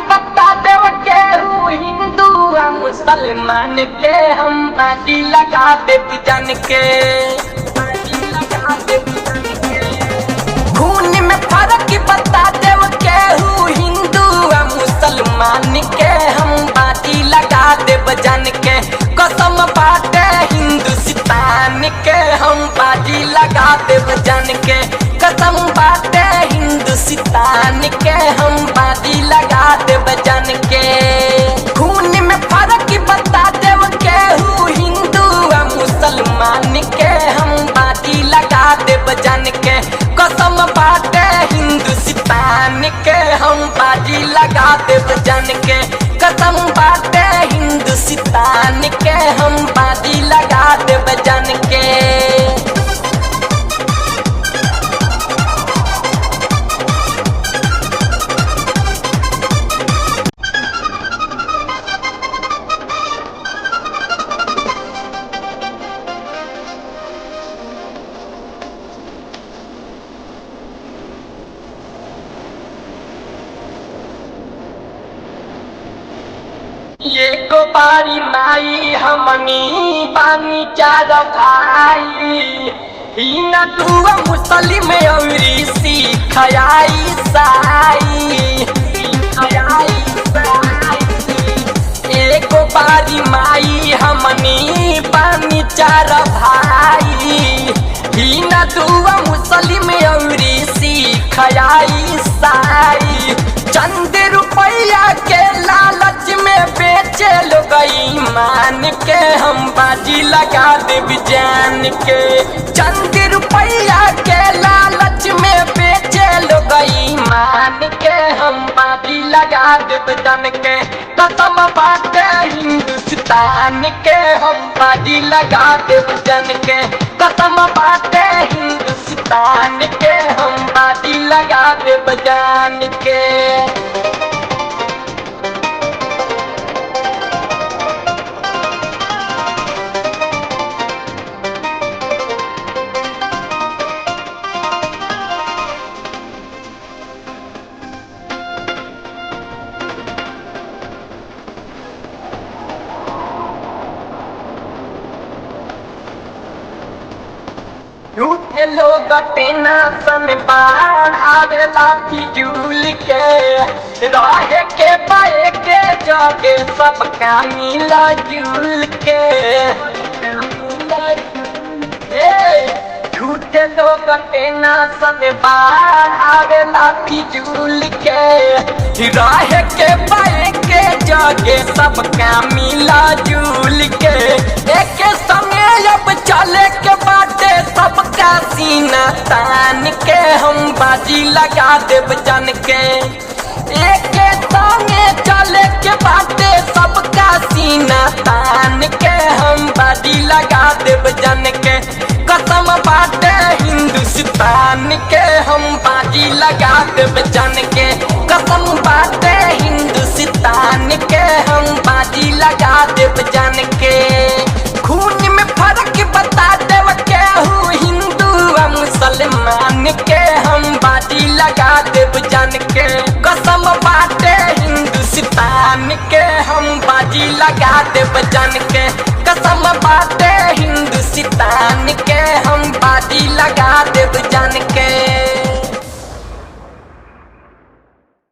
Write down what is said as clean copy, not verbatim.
बता देव के हिंदू मुसलमान के हम बाजी लगा देव जन के। खून में फर्क बता देव के हिंदू मुसलमान के हम बाजी लगा देव जन के। कसम बाटे हिंदुस्तान के हम बाजी लगा देव जन के। कसम बाटे हिंदुस्तान के हम बाजी लगा देव जन के। खून में फर्क बता देव के हिंदू मुसलमान के हम बाजी लगा देव जन के। कसम बाटे हिंदुस्तान के हम बाजी लगा देव जन के। कसम बाटे हिंदुस्तान के हम बाजी लगा देव जन के। ये को बारी माई हमनी पानी चार भाई। हिना दुआ मुस्लिम औरी सिख ईसाई। एको बारी माई हमनी पानी चार भाई। हिना दुआ मुस्लिम औरी सिख ईसाई। चंद रुपया के लालच में बेचे लोग ईमान के हम बाजी लगा देव जान के। चंद रुपया के लालच में बेचे लोग ईमान के हम बाजी लगा देव जान के। कसम बाटे हिंदुस्तान के हम बाजी लगा देव जन के। कसम बाटे हिंदुस्तान के हम बाजी लगा देव जान के। झूठे लोग टेंशन बाढ़ आवेला फिजूल के। रहे के पाए के जगे सबका मिला जुल के। झूठे लोग टेंशन बाढ़ आवेला फिजूल के। रहे के पाए के जगे सबका मिला जुल के। एक संगे अब चले के बाटे सबका सीना तान के हम बाजी लगा देव जन के। एक संगे चले के बाटे सबका सीना तान के हम बाजी लगा देव जन के। कसम बाटे हिंदुस्तान के हम बाजी लगा देव जन के। कसम बाटे हिंदुस्तान के हम बाजी लगा देव जन के। खून में फर्क बता देव के हिंदू मुसलमान के हम बाजी लगा देव जन के। कसम बाटे हिंदुस्तान के हम बाजी लगा देव जन के। कसम बाटे हिंदुस्तान के हम बाजी लगा देव